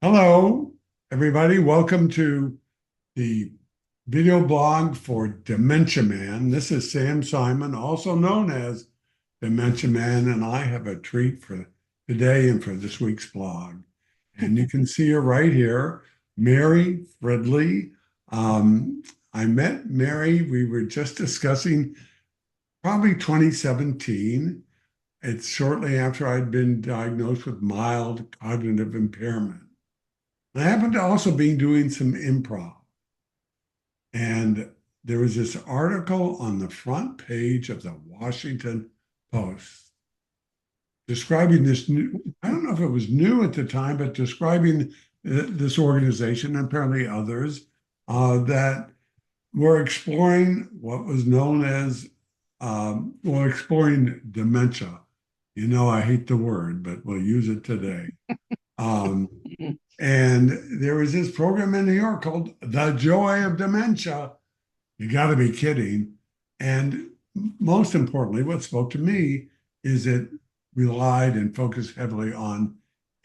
Hello, everybody. Welcome to the video blog for Dementia Man. This is Sam Simon, also known as Dementia Man, and I have a treat for today and for this week's blog. And you can see her right here, Mary Fridley. Um, I met Mary, we were just discussing probably 2017. It's shortly after I'd been diagnosed with mild cognitive impairment. I happened to also be doing some improv, and there was this article on the front page of the Washington Post describing this new, I don't know if it was new at the time, but describing this organization and apparently others that were exploring what was known as, exploring dementia. You know, I hate the word, but we'll use it today. Um, And there was this program in New York called The Joy of Dementia. You got to be kidding. And most importantly, what spoke to me is it relied and focused heavily on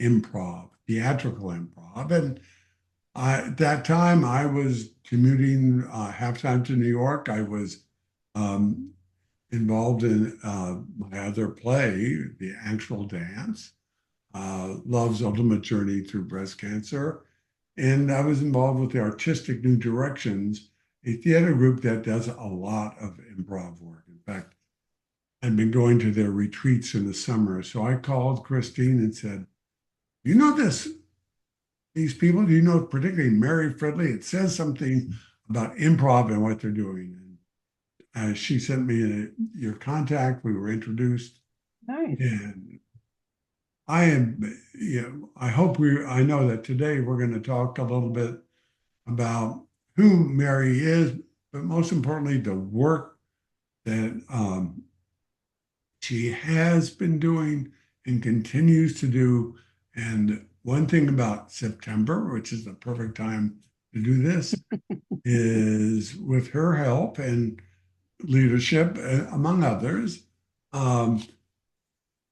improv, theatrical improv. And at that time, I was commuting halftime to New York. I was um, involved in my other play, The Actual Dance, Love's Ultimate Journey Through Breast Cancer. And I was involved with the Artistic New Directions, a theater group that does a lot of improv work. In fact, I'd been going to their retreats in the summer. So I called Christine and said, you know these people? Do you know particularly Mary Fridley? It says something about improv and what they're doing. And she sent me your contact. We were introduced. Nice. And I know that today we're going to talk a little bit about who Mary is, but most importantly, the work that she has been doing and continues to do. And one thing about September, which is the perfect time to do this, is with her help and leadership, among others, um,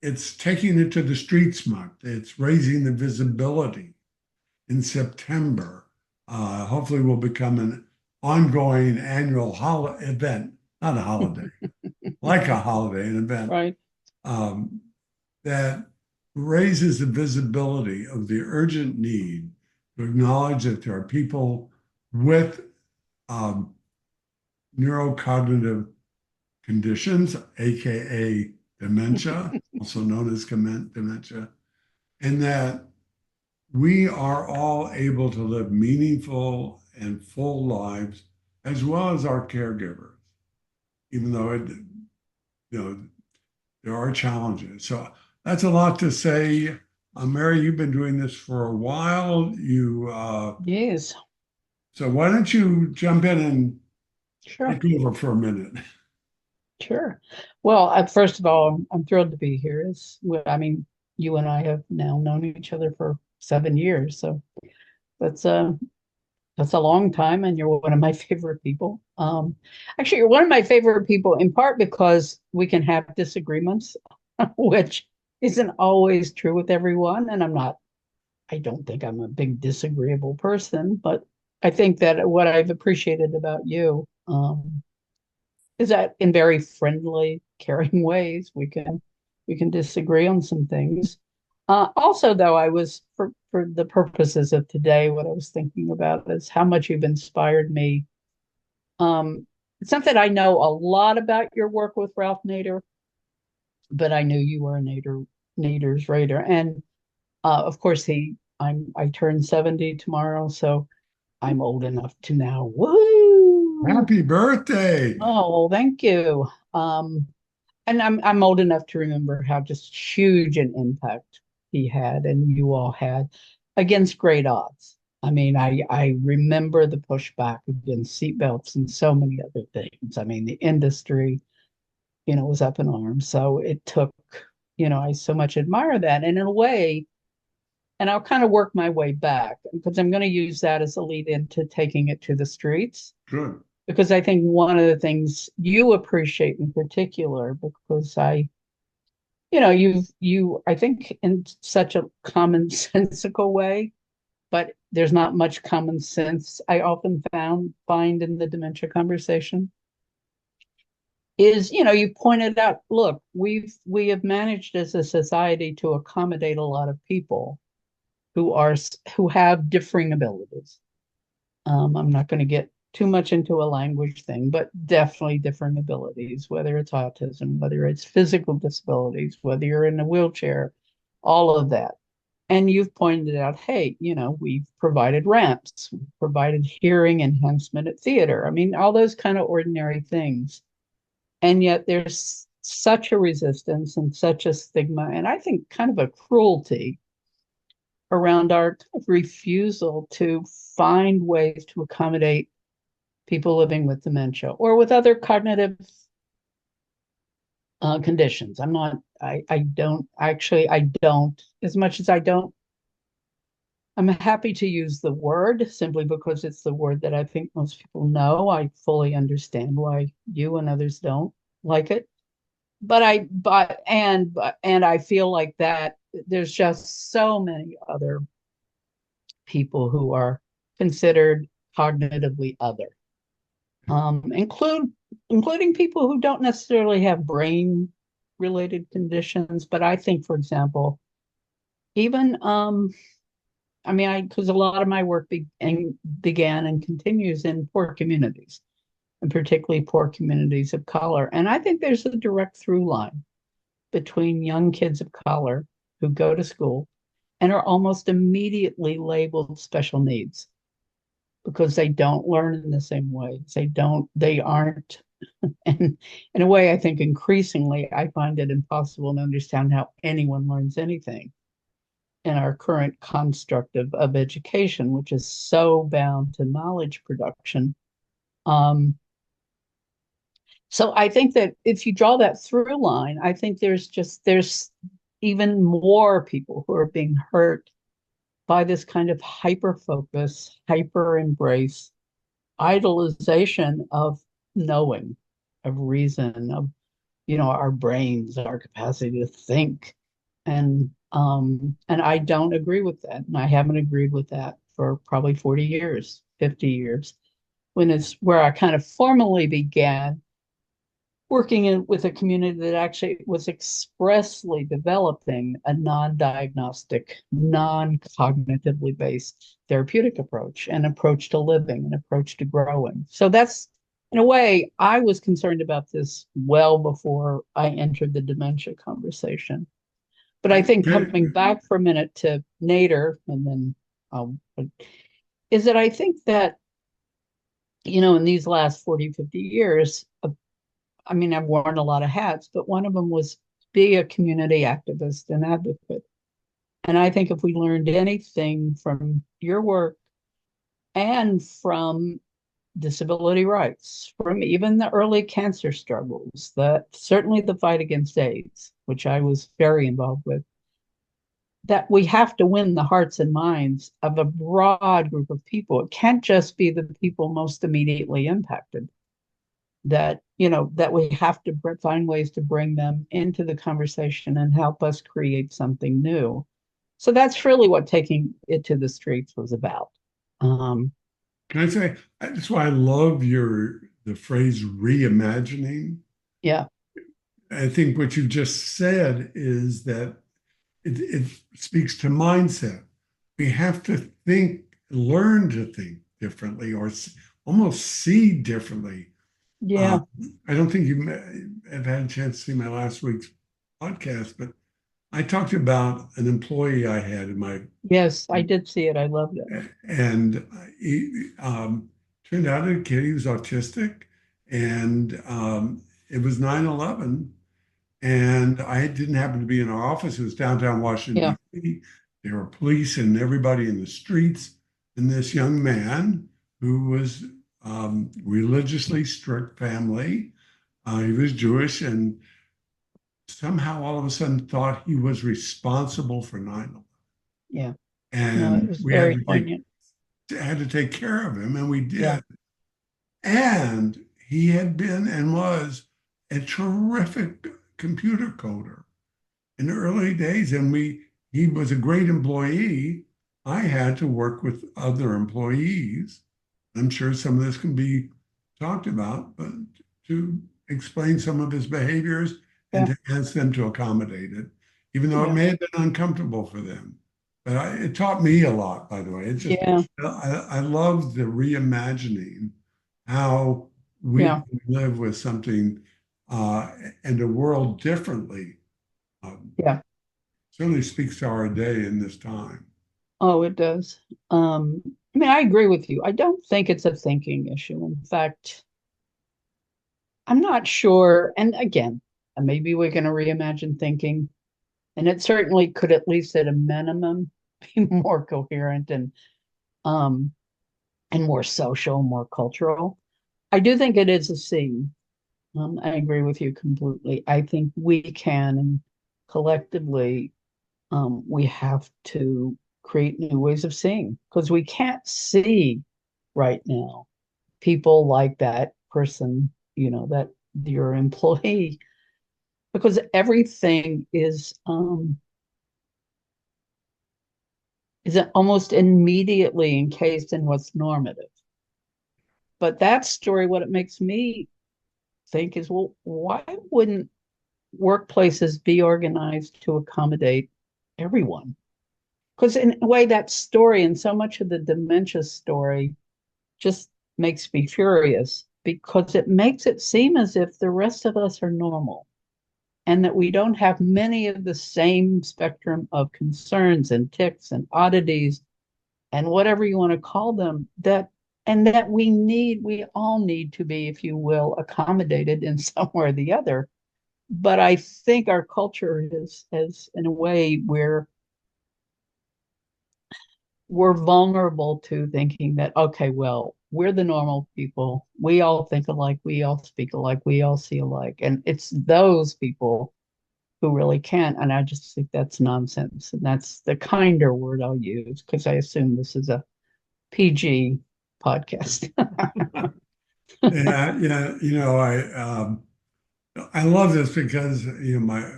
it's taking it to the streets month. It's raising the visibility in September. Hopefully, will become an ongoing annual event, not a holiday, like a holiday, an event Right. um, that raises the visibility of the urgent need to acknowledge that there are people with um, neurocognitive conditions, aka dementia, also known as dementia, and that we are all able to live meaningful and full lives as well as our caregivers, even though there are challenges. So that's a lot to say. Mary, you've been doing this for a while. Yes. So why don't you jump in and Sure. take over for a minute? Sure. Well, first of all, I'm thrilled to be here. I mean, you and I have now known each other for 7 years, so that's a that's a long time, and you're one of my favorite people. Actually, you're one of my favorite people in part because we can have disagreements, which isn't always true with everyone. And I don't think I'm a big disagreeable person, but I think that what I've appreciated about you, is that in very friendly, caring ways we can disagree on some things. Also, though, I was for the purposes of today, what I was thinking about is how much you've inspired me. It's not that I know a lot about your work with Ralph Nader, but I knew you were a Nader's Raider, and of course I turn 70 tomorrow, so I'm old enough to now. Woo! Happy birthday! Oh, well, thank you. And I'm old enough to remember how just huge an impact he had and you all had against great odds. I mean, I remember the pushback against seatbelts and so many other things. I mean, the industry, was up in arms. So it took, I so much admire that. And in a way, and I'll kind of work my way back because I'm going to use that as a lead into taking it to the streets, Good. because I think one of the things you appreciate in particular, because you I think in such a commonsensical way, but there's not much common sense I often find in the dementia conversation. Is, you pointed out, look, we have managed as a society to accommodate a lot of people who have differing abilities. I'm not going to get too much into a language thing, but definitely different abilities, whether it's autism, whether it's physical disabilities, whether you're in a wheelchair, all of that. And you've pointed out, hey, we've provided ramps, we've provided hearing enhancement at theater. I mean, all those kind of ordinary things. And yet there's such a resistance and such a stigma, and I think kind of a cruelty around our refusal to find ways to accommodate people living with dementia or with other cognitive conditions. As much as I don't, I'm happy to use the word simply because it's the word that I think most people know. I fully understand why you and others don't like it. And I feel like that there's just so many other people who are considered cognitively other, including people who don't necessarily have brain related conditions. But I think, for example, even because a lot of my work began and continues in poor communities, and particularly poor communities of color. And I think there's a direct through line between young kids of color who go to school and are almost immediately labeled special needs because they don't learn in the same way. They aren't, and in a way, I think increasingly, I find it impossible to understand how anyone learns anything in our current construct of education, which is so bound to knowledge production. So I think that if you draw that through line, I think there's even more people who are being hurt by this kind of hyper focus, hyper embrace, idolization of knowing, of reason, of our brains, our capacity to think. And I don't agree with that. And I haven't agreed with that for probably 40 years, 50 years, when it's where I kind of formally began working with a community that actually was expressly developing a non-diagnostic, non-cognitively based therapeutic approach, an approach to living, an approach to growing. So that's, in a way, I was concerned about this well before I entered the dementia conversation. But I think coming back for a minute to Nader, and then is that I think that, in these last 40, 50 years, I've worn a lot of hats, but one of them was be a community activist and advocate. And I think if we learned anything from your work and from disability rights, from even the early cancer struggles, that certainly the fight against AIDS, which I was very involved with, that we have to win the hearts and minds of a broad group of people. It can't just be the people most immediately impacted. That we have to find ways to bring them into the conversation and help us create something new. So that's really what taking it to the streets was about. Can I say that's why I love the phrase reimagining. Yeah. I think what you just said is that it speaks to mindset. We have to learn to think differently, or almost see differently. Yeah. I don't think you have had a chance to see my last week's podcast, but I talked about an employee I had in my. Yes, I did see it. I loved it. And he turned out a kid, he was autistic, and it was 9/11, and I didn't happen to be in our office. It was downtown Washington, D.C. There were police and everybody in the streets, and this young man who was religiously strict family. He was Jewish, and somehow all of a sudden thought he was responsible for 9/11. Yeah. And it was we very poignant. had to take care of him, and we did. Yeah. And he had been and was a terrific computer coder in the early days, and he was a great employee. I had to work with other employees. I'm sure some of this can be talked about, but to explain some of his behaviors and Yeah. to ask them to accommodate it, even though it Yeah. may have been uncomfortable for them. But it taught me a lot, by the way. It's just, Yeah. I love the reimagining how we Yeah. can live with something uh, and the world differently. Um, Yeah. Certainly speaks to our day in this time. Oh, it does. I mean, I agree with you. I don't think it's a thinking issue. In fact, I'm not sure. And again, maybe we're going to reimagine thinking, and it certainly could, at least at a minimum, be more coherent um and more social, more cultural. I do think it is a C. I agree with you completely. I think we can, and collectively, we have to create new ways of seeing because we can't see right now people like that person, that your employee, because everything is almost immediately encased in what's normative. But that story, what it makes me think is, well, why wouldn't workplaces be organized to accommodate everyone? Because in a way, that story and so much of the dementia story just makes me furious because it makes it seem as if the rest of us are normal and that we don't have many of the same spectrum of concerns and tics and oddities and whatever you want to call them, that we all need to be, if you will, accommodated in some way or the other. But I think our culture is in a way where we're vulnerable to thinking that, okay, well, we're the normal people. We all think alike. We all speak alike. We all see alike. And it's those people who really can't. And I just think that's nonsense. And that's the kinder word I'll use because I assume this is a PG podcast. Yeah, yeah, I love this because I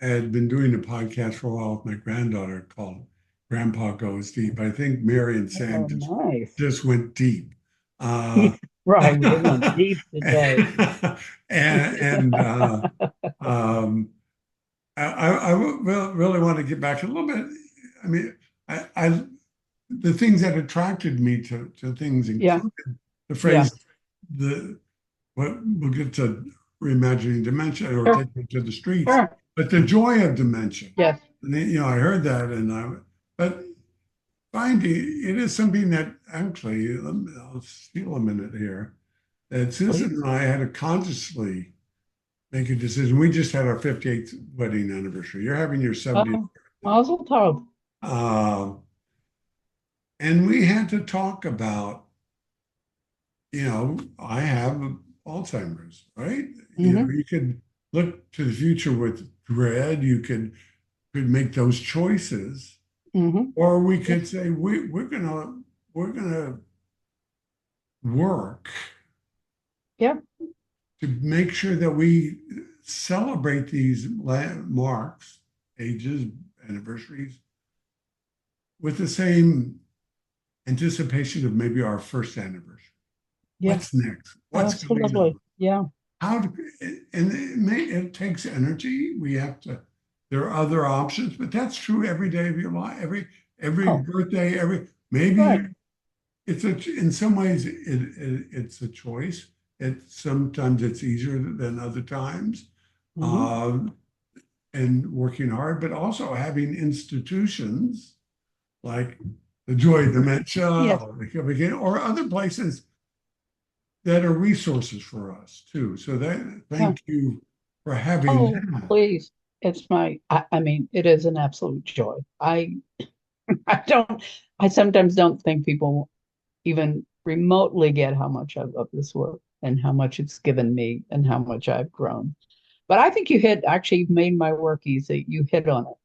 had been doing a podcast for a while with my granddaughter called Grandpa Goes Deep. I think Mary and Sam Oh, nice. just went deep. Uh, Right. We went and deep today. and um, really want to get back a little bit. I mean, I the things that attracted me to things Yeah. included the Yeah. phrase the what we'll get to reimagining dementia or Sure. taking it to the streets, Sure. but the joy of dementia. Yes. And I heard that, but finding it is something that actually, I'll steal a minute here. That Susan Please. and I had to consciously make a decision. We just had our 58th wedding anniversary. You're having your 70th. Oh, Mazel tov. Uh, and we had to talk about, I have Alzheimer's, right? Hmm. You could look to the future with dread. You could make those choices, Hmm. or we could Yes. say we're gonna work Yeah. to make sure that we celebrate these landmarks, ages, anniversaries, with the same anticipation of maybe our first anniversary. Yeah. What's next? What's coming up? Absolutely. Yeah. How to, and it takes energy. We have to, there are other options, but that's true every day of your life, every Oh, birthday, maybe right. in some ways it's a choice. Sometimes it's easier than other times. Hmm. Um, and working hard, but also having institutions like the Joy of Dementia Yes. or other places that are resources for us too. So Yeah. thank you for having Oh, that. please. I mean, it is an absolute joy. I don't, I sometimes don't think people even remotely get how much I love this work and how much it's given me and how much I've grown. But I think actually, you've made my work easy. You hit on it.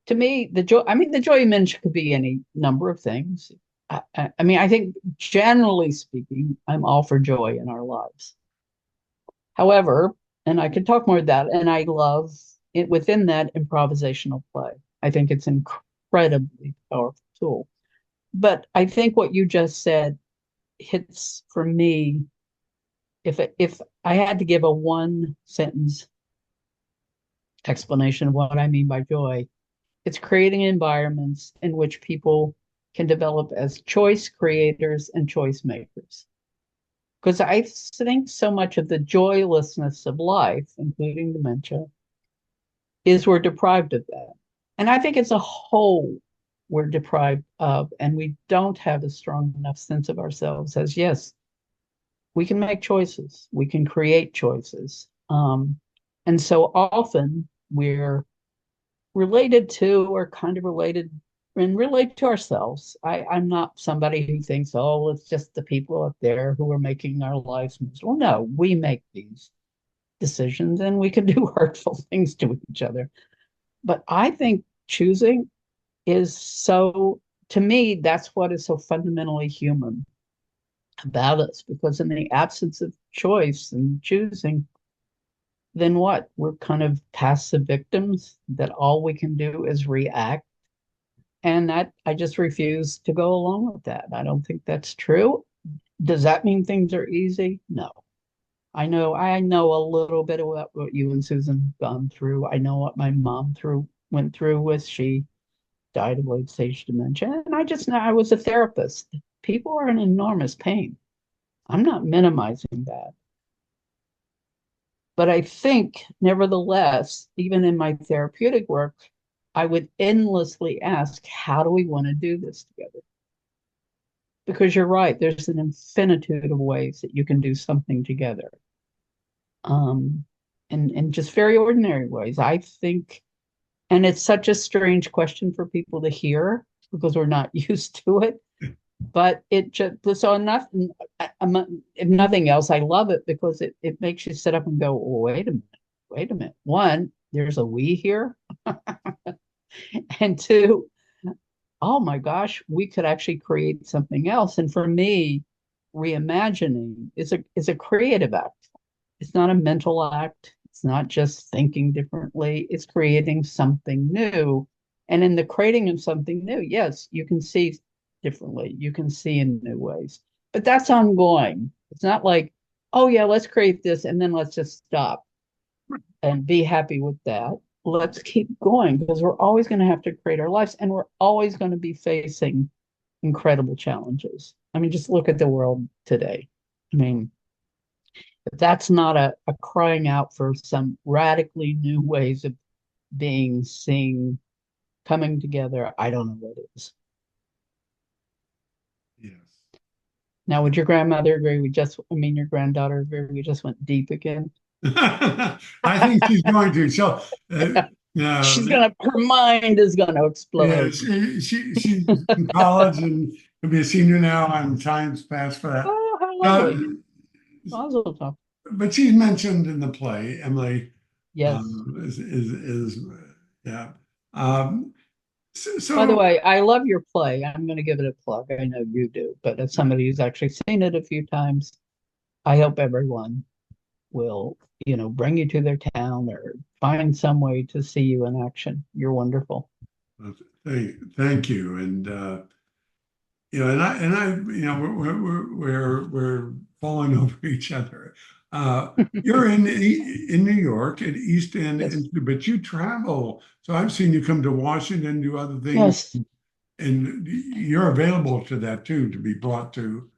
To me, the joy you mentioned could be any number of things. I mean, I think generally speaking, I'm all for joy in our lives. However, and I could talk more of that, and I love it within that improvisational play. I think it's an incredibly powerful tool. but I think what you just said hits for me. If I had to give a one sentence explanation of what I mean by joy, it's creating environments in which people can develop as choice creators and choice makers. Because I think so much of the joylessness of life, including dementia, is we're deprived of that. And I think as a whole, we're deprived of, and we don't have a strong enough sense of ourselves as, yes, we can make choices, we can create choices. And so often we're related to or kind of related and relate to ourselves. I'm not somebody who thinks, oh, it's just the people up there who are making our lives miserable. No, we make these decisions and we can do hurtful things to each other. But I think choosing is so, to me, that's what is so fundamentally human about us, because in the absence of choice and choosing, then what? We're kind of passive victims that all we can do is react. And that I just refuse to go along with that. I don't think that's true. Does that mean things are easy? No. I know a little bit about what you and Susan have gone through. I know what my mom went through with she died of late stage dementia. And I just know I was a therapist. People are in enormous pain. I'm not minimizing that. But I think, nevertheless, even in my therapeutic work, I would endlessly ask, how do we want to do this together? Because you're right, there's an infinitude of ways that you can do something together. Um, and just very ordinary ways. I think, and it's such a strange question for people to hear because we're not used to it. But it just so enough. If nothing else, I love it because it makes you sit up and go, oh, wait a minute. One, there's a we here, and two, oh my gosh, we could actually create something else. And for me, reimagining is a creative act. It's not a mental act. It's not just thinking differently. It's creating something new. And in the creating of something new, yes, you can see differently. You can see in new ways. But that's ongoing. It's not like, oh yeah, let's create this and then let's just stop and be happy with that. Let's keep going because we're always going to have to create our lives and we're always going to be facing incredible challenges. I mean, just look at the world today. I mean, if that's not a crying out for some radically new ways of being, seeing, coming together, I don't know what is. Yes. Now, would your grandmother agree? Your granddaughter agree? We just went deep again. I think she's going to. So, uh, Her mind is gonna yeah, explode. she's in college and will be a senior now, and time's passed for that. Oh, how lovely. No, Mazel tov. but she's mentioned in the play, Emily, Yes. is yeah. Um, so, By the so way, I love your play. I'm going to give it a plug. I know you do, but as somebody who's actually seen it a few times, I hope everyone will, bring you to their town or find some way to see you in action. You're wonderful. thank you, and we're falling over each other. You're in New York at East End, Yes. but you travel. So I've seen you come to Washington, do other things, Yes, and you're available to that too, to be brought to.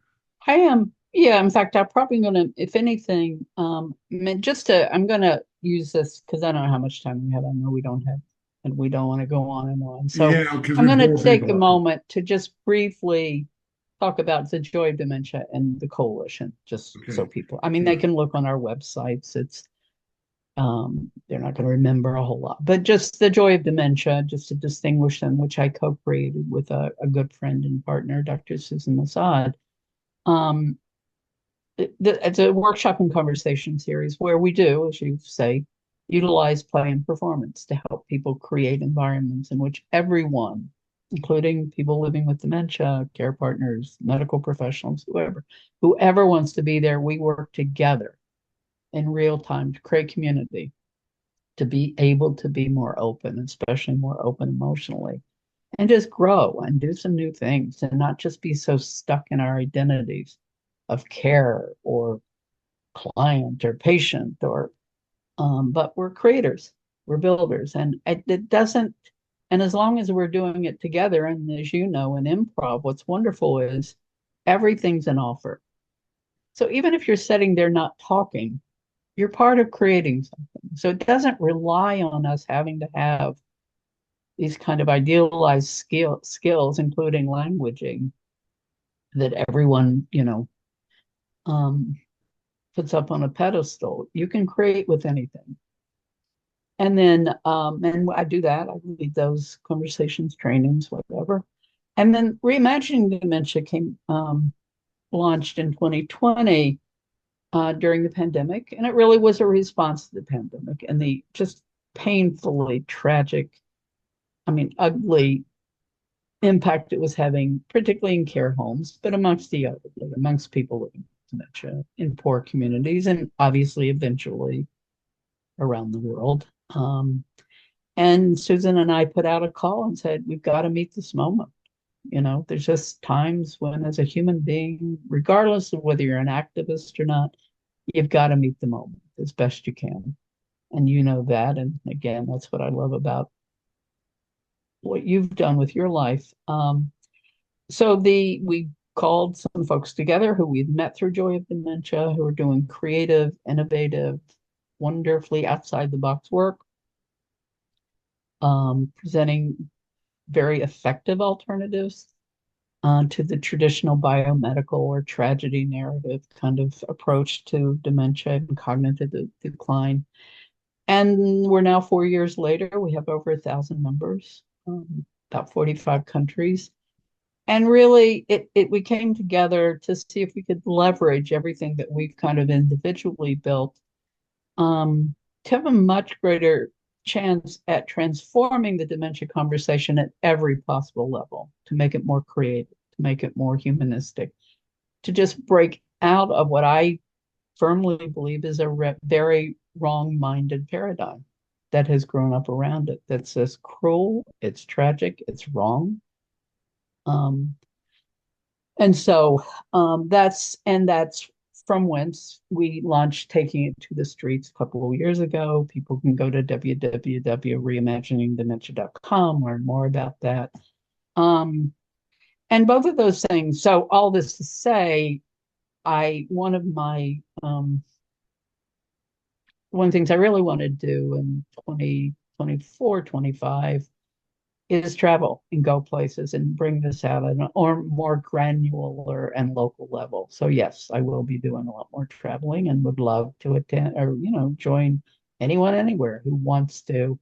I am. Yeah, in fact, I'm probably gonna, if anything, I'm gonna use this because I don't know how much time we have. I know we don't have, and we don't want to go on and on. So Yeah, because I'm we gonna bore take a people. moment to just briefly talk about the Joy of Dementia and the coalition, just so Okay. people, I mean, they can look on our websites. They're not going to remember a whole lot, but just the Joy of Dementia, just to distinguish them, which I co-created with a good friend and partner, Dr. Susan Assad. Um, it's a workshop and conversation series where we do, as you say, utilize play and performance to help people create environments in which everyone, including people living with dementia, care partners, medical professionals, whoever wants to be there, we work together in real time to create community, to be able to be more open, especially more open emotionally. and just grow and do some new things and not just be so stuck in our identities of care or client or patient or but we're creators, we're builders, and it doesn't. And as long as we're doing it together, and as you know, in improv, what's wonderful is everything's an offer. So even if you're sitting there not talking, you're part of creating something. So it doesn't rely on us having to have these kind of idealized skills, including languaging, that everyone, um, puts up on a pedestal. You can create with anything. And then, and I do that. I lead those conversations, trainings, whatever. And then Reimagining Dementia came launched in 2020 during the pandemic, and it really was a response to the pandemic and the just painfully tragic, I mean, ugly impact it was having, particularly in care homes, but amongst the elderly, amongst people living with dementia in poor communities, and obviously eventually around the world. And Susan and I put out a call and said, we've got to meet this moment. There's just times when, as a human being, regardless of whether you're an activist or not, you've got to meet the moment as best you can. And you know that. And again, that's what I love about what you've done with your life. So we called some folks together who we'd met through Joy of Dementia, who are doing creative, innovative, wonderfully outside the box work, presenting very effective alternatives to the traditional biomedical or tragedy narrative kind of approach to dementia and cognitive decline. And we're now 4 years later. We have over 1,000 members, about 45 countries. And really, we came together to see if we could leverage everything that we've kind of individually built to have a much greater chance at transforming the dementia conversation at every possible level, to make it more creative, to make it more humanistic, to just break out of what I firmly believe is a very wrong-minded paradigm that has grown up around it that says cruel, it's tragic, it's wrong. Um, and so that's from whence we launched Taking It to the Streets a couple of years ago. People can go to www.reimaginingdementia.com, learn more about that. And both of those things. So all this to say, one of my one of the things I really want to do in 2024, 25 is travel and go places and bring this out at an or more granular and local level. So yes, I will be doing a lot more traveling and would love to attend or join anyone anywhere who wants to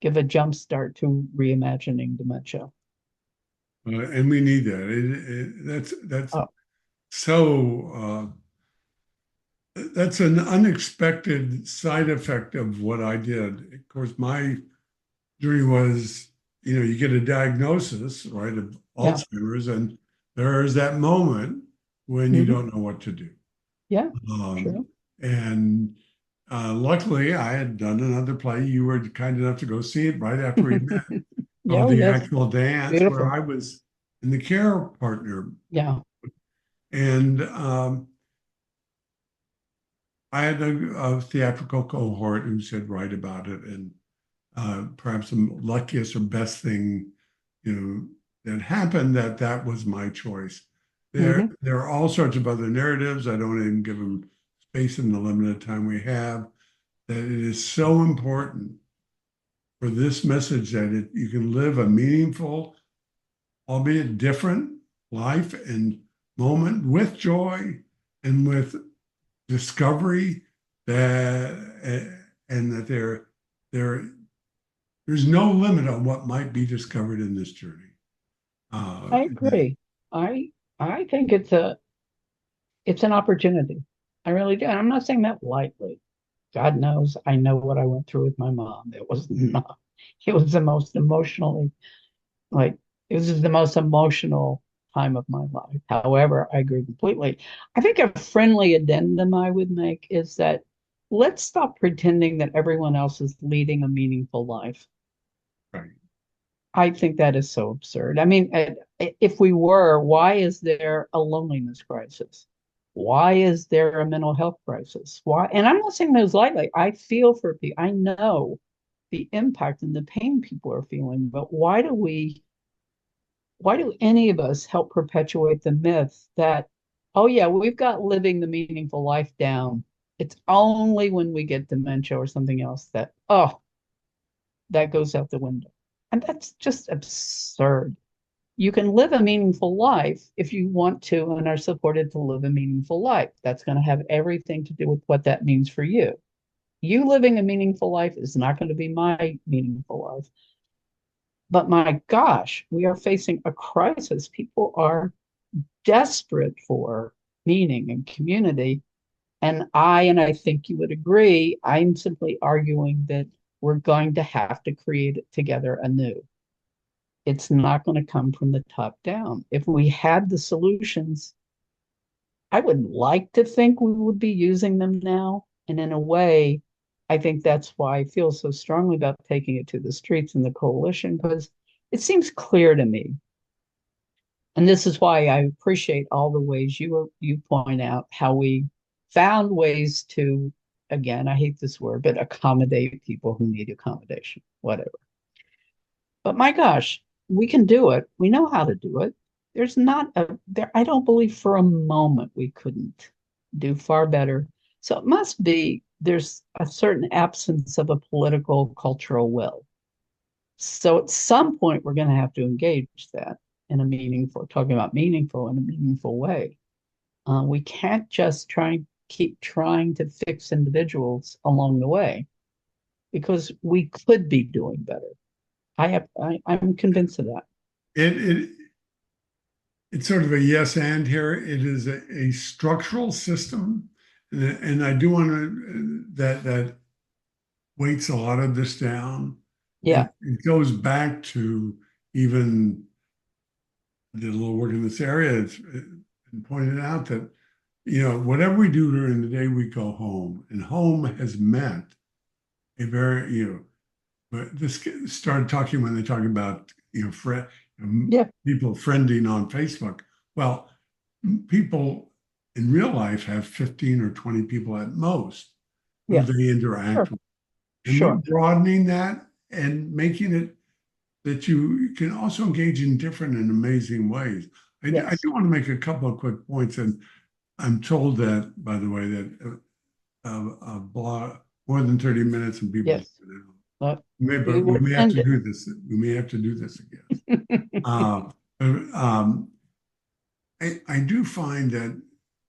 give a jump start to reimagining dementia. And we need that. That's Oh, so. That's an unexpected side effect of what I did. Of course, my journey was, you get a diagnosis, right, of yeah. Alzheimer's, and there is that moment when you Hmm. don't know what to do. Yeah, Um, true. and luckily, I had done another play. You were kind enough to go see it right after we met, Yeah, called oh, The yes. Actual Dance, where Beautiful. I was in the care partner. Yeah. And I had a theatrical cohort who said, write about it. And perhaps the luckiest or best thing, that happened, that was my choice. There, Hmm. there are all sorts of other narratives. I don't even give them space in the limited time we have. That it is so important for this message that you can live a meaningful, albeit different life and moment with joy and with discovery and that there there's no limit on what might be discovered in this journey. Uh, I agree. I I think it's an opportunity. I really do. And I'm not saying that lightly. God knows I know what I went through with my mom. It was the most emotionally, like, it was the most emotional time of my life. However, I agree completely. I think a friendly addendum I would make is that let's stop pretending that everyone else is leading a meaningful life. right. I think that is so absurd. I mean, if we were, why is there a loneliness crisis? Why is there a mental health crisis? Why? And I'm not saying those lightly. I feel for people. I know the impact and the pain people are feeling, but why do any of us help perpetuate the myth that, oh yeah, we've got living the meaningful life down. It's only when we get dementia or something else that, oh, that goes out the window. And that's just absurd. You can live a meaningful life if you want to and are supported to live a meaningful life. That's going to have everything to do with what that means for you. You living a meaningful life is not going to be my meaningful life. But my gosh, we are facing a crisis. People are desperate for meaning and community. And I think you would agree, I'm simply arguing that we're going to have to create it together anew. It's not going to come from the top down. If we had the solutions, I would like to think we would be using them now. And in a way, I think that's why I feel so strongly about taking it to the streets and the coalition, because it seems clear to me. And this is why I appreciate all the ways you point out how we found ways to, again, I hate this word, but accommodate people who need accommodation, whatever. But my gosh, we can do it. We know how to do it. There's not a there. I don't believe for a moment we couldn't do far better. So it must be there's a certain absence of a political cultural will. So at some point we're going to have to engage that in a meaningful, talking about meaningful in a meaningful way. We can't just keep trying to fix individuals along the way because we could be doing better. I'm convinced of that. It, it it's sort of a yes and here. It is a structural system, and I do want to that weights a lot of this down. And Yeah. it goes back to even did a little work in this area. It's been pointed out that whatever we do during the day, we go home, and home has meant a very But this started talking when they're talking about Yeah. people friending on Facebook. Well, people in real life have 15 or 20 people at most who Yeah. they Sure. interact with. And we're Sure. broadening that and making it that you can also engage in different and amazing ways. I Yes. do want to make a couple of quick points, and I'm told that, by the way, that a blog more than 30 minutes and people. Yes. But we But we will may have end to it. do this. We may have to do this again. But I do find that,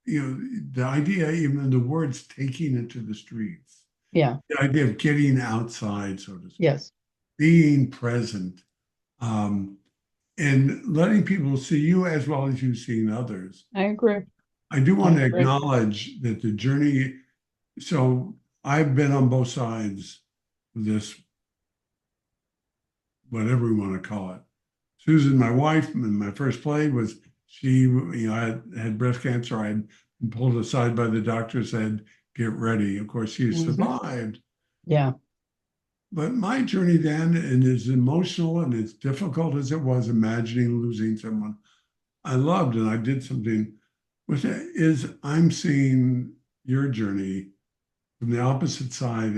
the idea, even the words taking it to the streets, Yeah. the idea of getting outside, so to speak, Yes. being present, um, and letting people see you as well as you've seen others. I agree. I do I want to agree. acknowledge that the journey, so I've been on both sides of this, whatever we want to call it. Susan, my wife, in my first play was I had breast cancer. I had been pulled aside by the doctor, said, get ready. Of course, she survived. Yeah. But my journey then, and as emotional and as difficult as it was imagining losing someone I loved and I did something with it, is I'm seeing your journey from the opposite side.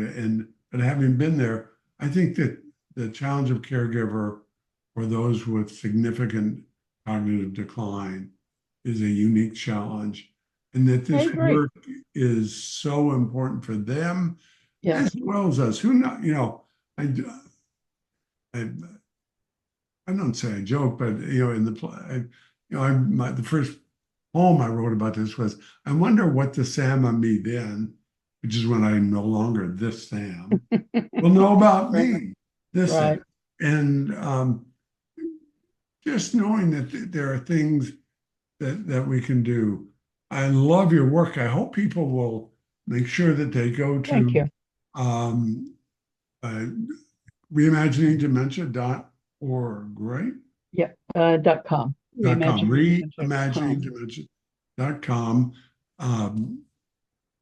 But having been there, I think that the challenge of caregiver for those with significant cognitive decline is a unique challenge, and that I this agree. work is so important for them as Yes. well as us. Who know, I, I, I don't say I joke, but in the play, the first poem I wrote about this was, I wonder what the Sam of me then, which is when I'm no longer this Sam, will know about Right. me, this Sam. Right. And just knowing that there are things that we can do. I love your work. I hope people will make sure that they go Thank to you. um, uh, reimaginingdementia.org, right? Yeah. .com. .com, Reimaginingdementia.com. reimaginingdementia.com.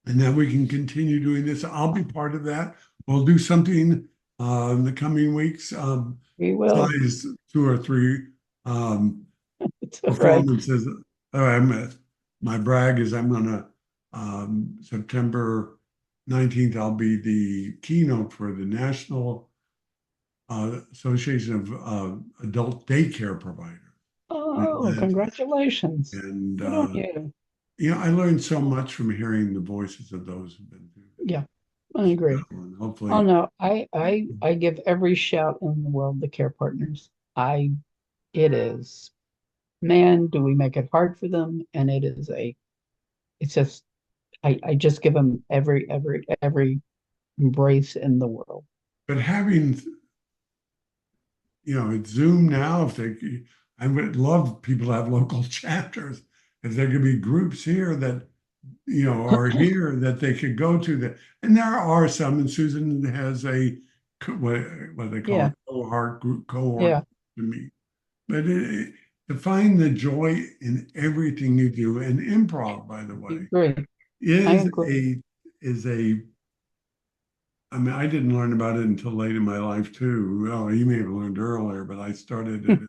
And then we can continue doing this. I'll be part of that. We'll do something in the coming weeks. We will. size two or three um, It's all right. performances. My brag is I'm gonna September 19th, I'll be the keynote for the National Association of Adult Daycare Providers. Oh, And, congratulations. and Good on you. I learned so much from hearing the voices of those who've been through Yeah, I agree. this. And Oh hopefully, no, I give every shout in the world to care partners. It is, man, do we make it hard for them? And it's just I just give them every embrace in the world. but having, it's Zoom now, I would love people to have local chapters. If there could be groups here that, are here that they could go to that. And there are some, and Susan has what they call Yeah, a cohort yeah, to meet. But to find the joy in everything you do, and improv, by the I way, agree. I is agree. is a I mean, I didn't learn about it until late in my life too. Well, you may have learned earlier, but I started in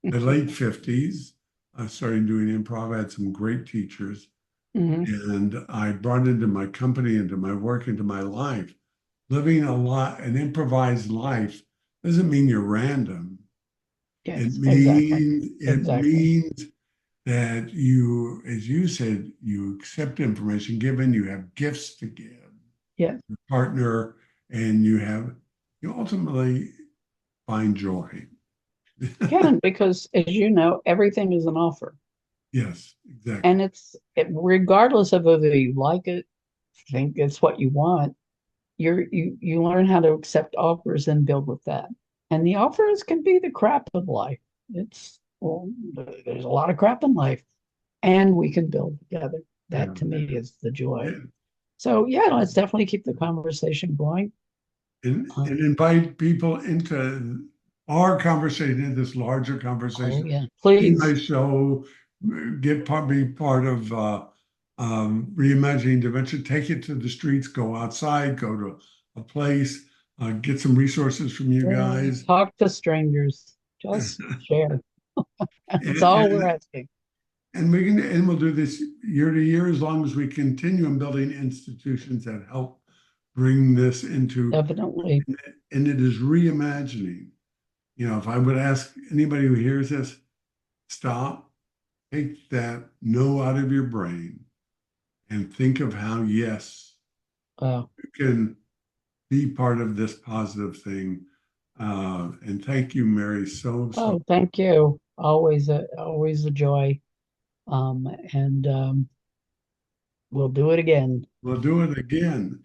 the late 50s. I started doing improv. I had some great teachers, Hmm. and I brought into my company, into my work, into my life. Living an improvised life doesn't mean you're random. It Yes, exactly. means it Exactly. means that you, as you said, you accept information given, you have gifts to give Yes. your partner, and you ultimately find joy. You can, because as you know, everything is an offer. Yes, exactly. And regardless of whether you like it, think it's what you want, you learn how to accept offers and build with that. And the offers can be the crap of life. It's well, there's a lot of crap in life, and we can build together. Yeah. That to me is the joy. And, So yeah, let's definitely keep the conversation going. and Um, invite people into our conversation, this larger oh conversation. yeah, See my please. show, be part of Reimagining Dementia. Take it to the streets, go outside, go to a place, get some resources from you Yeah, guys. talk to strangers. Just share. That's all we're And, asking. we'll do this year to year as long as we continue in building institutions that help bring this into, Definitely. and it is reimagining. If I would ask anybody who hears this, stop, take that no out of your brain, and think of how, yes, Wow. you can be part of this positive thing. And thank you, Mary, so. Oh, thank you. Always a joy. And we'll do it again. We'll do it again.